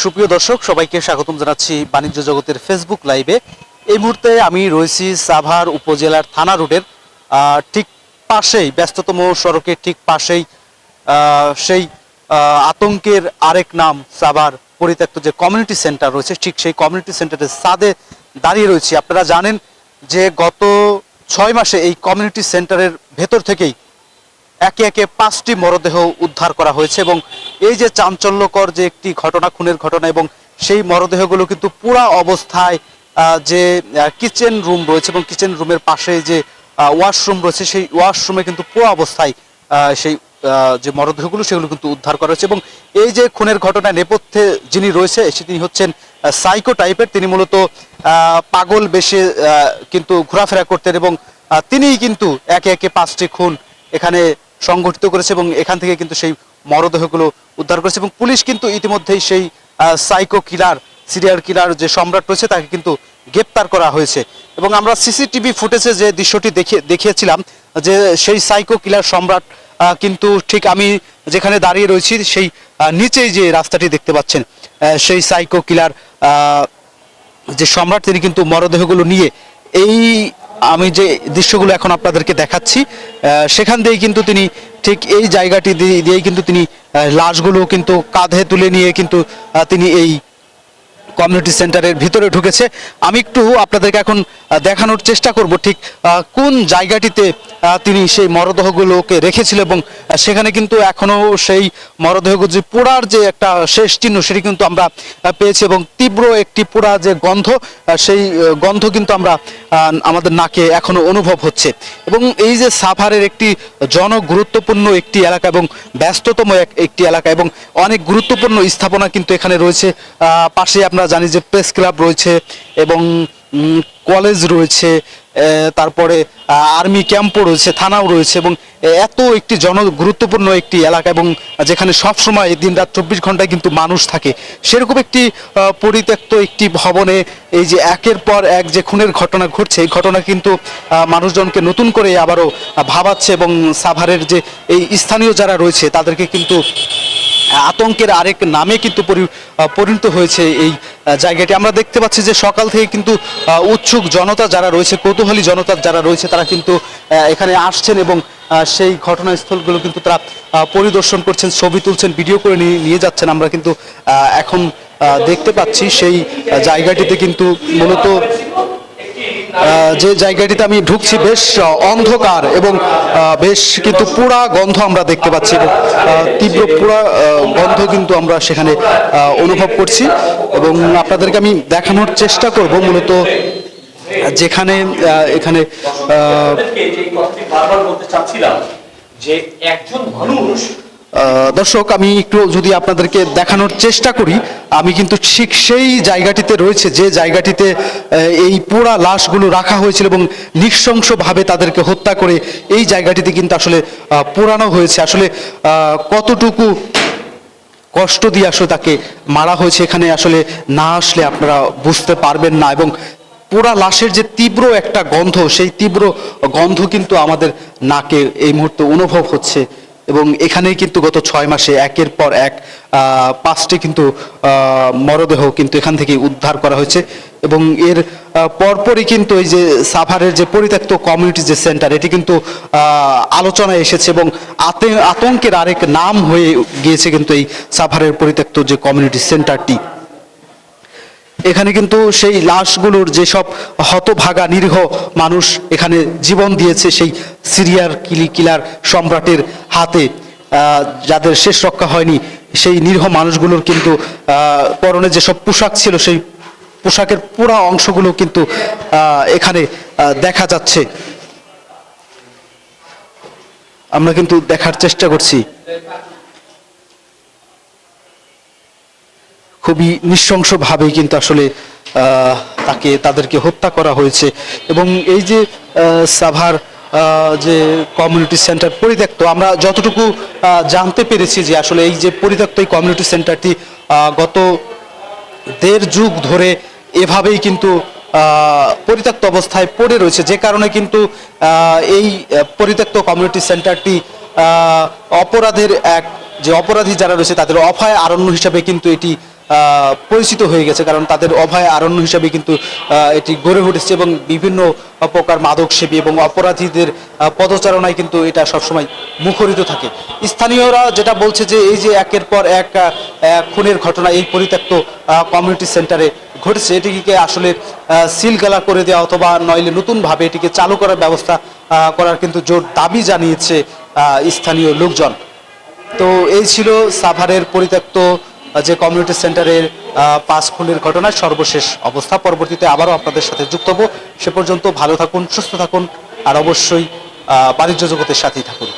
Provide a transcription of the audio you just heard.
সুপ্রিয় দর্শক সবাইকে স্বাগতম জানাচ্ছি বাণিজ্য জগতের ফেসবুক লাইভে। এই মুহূর্তে আমি রয়েছি সাভার উপজেলার থানা রোডের ঠিক পাশেই, ব্যস্ততম সড়কের ঠিক পাশেই সেই আতঙ্কের আরেক নাম সাভার পরিত্যক্ত যে কমিউনিটি সেন্টার রয়েছে, ঠিক সেই কমিউনিটি সেন্টারের ছাদে দাঁড়িয়ে রয়েছি। আপনারা জানেন যে গত 6 মাসে এই কমিউনিটি সেন্টারের ভেতর থেকেই একে একে 5টি মরদেহ উদ্ধার করা হয়েছে এবং এই যে চাঞ্চল্যকর যে একটি ঘটনা, খুনের ঘটনা, এবং সেই মরদেহগুলো কিন্তু পুরা অবস্থায় যে কিচেন রুম রয়েছে এবং কিচেন রুমের পাশে যে ওয়াশরুম রয়েছে, সেই ওয়াশরুমে কিন্তু পুরো অবস্থায় সেই যে মরদেহগুলো সেগুলো কিন্তু উদ্ধার করা হয়েছে। এবং এই যে খুনের ঘটনায় নেপথ্যে যিনি রয়েছে তিনি হচ্ছেন সাইকো টাইপের। তিনি মূলত পাগল বেশে কিন্তু ঘোরাফেরা করতেন এবং তিনিই কিন্তু একে একে 5টি খুন এখানে সংগঠিত করেছে এবং এখান থেকে কিন্তু সেই মরদেহগুলো উদ্ধার করেছে। এবং পুলিশ কিন্তু ইতিমধ্যেই সেই সাইকো কিলার, সিরিয়াল কিলার যে সম্রাট রয়েছে তাকে কিন্তু গ্রেপ্তার করা হয়েছে। এবং আমরা সিসিটিভি ফুটেজে যে দৃশ্যটি দেখিয়েছিলাম যে সেই সাইকো কিলার সম্রাট কিন্তু ঠিক আমি যেখানে দাঁড়িয়ে রয়েছি সেই নিচেই যে রাস্তাটি দেখতে পাচ্ছেন, সেই সাইকো কিলার যে সম্রাট তিনি কিন্তু মরদেহগুলো নিয়ে, এই আমি যে দৃশ্যগুলো এখন আপনাদেরকে দেখাচ্ছি সেখান দিয়েই কিন্তু তিনি ঠিক এই জায়গাটি দিয়েই কিন্তু তিনি লাশগুলো কিন্তু কাঁধে তুলে নিয়ে কিন্তু তিনি এই কমিউনিটি সেন্টারের ভিতরে ঢুকেছে। আমি একটু আপনাদেরকে এখন দেখানোর চেষ্টা করব ঠিক কোন জায়গাটিতে তিনি সেই মরদেহগুলোকে রেখেছিল এবং সেখানে কিন্তু এখনো সেই মরদেহগুলো যে পোড়ার যে একটা শেষ চিহ্ন সেটি কিন্তু আমরা পেয়েছি এবং তীব্র একটি পোড়া যে গন্ধ, সেই গন্ধ কিন্তু আমরা আমাদের নাকে এখনো অনুভব হচ্ছে। এবং এই যে সাভারের একটি জনগুরুত্বপূর্ণ একটি এলাকা এবং ব্যস্ততম একটি এলাকা এবং অনেক গুরুত্বপূর্ণ স্থাপনা কিন্তু এখানে রয়েছে। পাশে আমরা জানি যে প্রেস ক্লাব রয়েছে এবং কলেজ রয়েছে, তারপরে আর্মি ক্যাম্পও রয়েছে, থানাও রয়েছে এবং এত একটি গুরুত্বপূর্ণ একটি এলাকা এবং যেখানে সবসময় দিন রাত 24 ঘন্টায় কিন্তু মানুষ থাকে, সেরকম একটি পরিত্যক্ত একটি ভবনে এই যে একের পর এক যে খুনের ঘটনা ঘটছে, এই ঘটনা কিন্তু মানুষজনকে নতুন করে আবারও ভাবাচ্ছে এবং সাভারের যে এই স্থানীয় যারা রয়েছে তাদেরকে কিন্তু আতঙ্কের আরেক নামে কিন্তু পরিণত হয়েছে এই জায়গাটি। আমরা দেখতে পাচ্ছি যে সকাল থেকে কিন্তু উৎসুক জনতা যারা রয়েছে, কৌতূহলী জনতা যারা রয়েছে তারা কিন্তু এখানে আসছেন এবং সেই ঘটনাস্থলগুলো কিন্তু তারা পরিদর্শন করছেন, ছবি তুলছেন, ভিডিও করে নিয়ে যাচ্ছেন। আমরা কিন্তু এখন দেখতে পাচ্ছি সেই জায়গাটিতে কিন্তু মূলত যে জায়গাটিতে আমি ঢুকছি বেশ অন্ধকার এবং বেশ কিন্তু পোড়া গন্ধ আমরা দেখতে পাচ্ছি এবং তীব্র পোড়া গন্ধ কিন্তু আমরা সেখানে অনুভব করছি এবং আপনাদেরকে আমি দেখানোর চেষ্টা করব মূলত যেখানে এখানে যে একজন মানুষ। দর্শক আমি একটু যদি আপনাদেরকে দেখানোর চেষ্টা করি, আমি কিন্তু ঠিক সেই জায়গাটিতে রয়েছে যে জায়গাটিতে এই পোড়া লাশগুলো রাখা হয়েছিল এবং নৃশংসভাবে তাদেরকে হত্যা করে এই জায়গাটিতে কিন্তু আসলে পোড়ানো হয়েছে। আসলে কতটুকু কষ্ট দিয়ে আসলে তাকে মারা হয়েছে এখানে আসলে না আসলে আপনারা বুঝতে পারবেন না। এবং পোড়া লাশের যে তীব্র একটা গন্ধ, সেই তীব্র গন্ধ কিন্তু আমাদের নাকে এই মুহূর্তে অনুভব হচ্ছে এবং এখানেই কিন্তু গত 6 মাসে একের পর এক 5টি কিন্তু মরদেহ কিন্তু এখান থেকে উদ্ধার করা হয়েছে এবং এর পরপরই কিন্তু এই যে সাভারের যে পরিত্যক্ত কমিউনিটি যে সেন্টার, এটি কিন্তু আলোচনায় এসেছে এবং আতঙ্কের আরেক নাম হয়ে গিয়েছে কিন্তু এই সাভারের পরিত্যক্ত যে কমিউনিটি সেন্টারটি। এখানে কিন্তু সেই লাশগুলোর যেসব হতভাগা নিরীহ মানুষ এখানে জীবন দিয়েছে সেই সিরিয়াল কিলার সম্রাটের হাতে, যাদের শেষ রক্ষা হয়নি, সেই নিরীহ মানুষগুলোর কিন্তু পরনে যেসব পোশাক ছিল সেই পোশাকের পুরো অংশগুলো কিন্তু এখানে দেখা যাচ্ছে। আমরা কিন্তু দেখার চেষ্টা করছি। খুবই নৃশংসভাবে কিন্তু আসলে তাদেরকে হত্যা করা হয়েছে এবং এই যে সাভার যে কমিউনিটি সেন্টার পরিত্যক্ত, আমরা যতটুকু জানতে পেরেছি যে আসলে এই যে পরিত্যক্ত এই কমিউনিটি সেন্টারটি গত 1.5 যুগ ধরে এভাবেই কিন্তু পরিত্যক্ত অবস্থায় পড়ে রয়েছে, যে কারণে কিন্তু এই পরিত্যক্ত কমিউনিটি সেন্টারটি অপরাধের যে অপরাধী যারা রয়েছে তাদের অভয় আরণ্য হিসাবে কিন্তু এটি পরিচিত হয়ে গেছে, কারণ তাদের অভয় আরণ্য হিসাবে কিন্তু এটি গড়ে উঠেছে এবং বিভিন্ন প্রকার মাদকসেবী এবং অপরাধীদের পদচারণায় কিন্তু এটা সবসময় মুখরিত থাকে। স্থানীয়রা যেটা বলছে যে এই যে একের পর এক খুনের ঘটনা এই পরিত্যক্ত কমিউনিটি সেন্টারে ঘটেছে, এটিকে আসলে সিলগালা করে দেওয়া অথবা নইলে নতুনভাবে এটিকে চালু করার ব্যবস্থা করার কিন্তু জোর দাবি জানিয়েছে স্থানীয় লোকজন। তো এই ছিল সাভারের পরিত্যক্ত যে কমিউনিটি সেন্টারের 5 খুনের ঘটনার সর্বশেষ অবস্থা। পরবর্তীতে আবারও আপনাদের সাথে যুক্ত হব। সে পর্যন্ত ভালো থাকুন, সুস্থ থাকুন, আর অবশ্যই বাণিজ্য জগতের সাথেই থাকুন।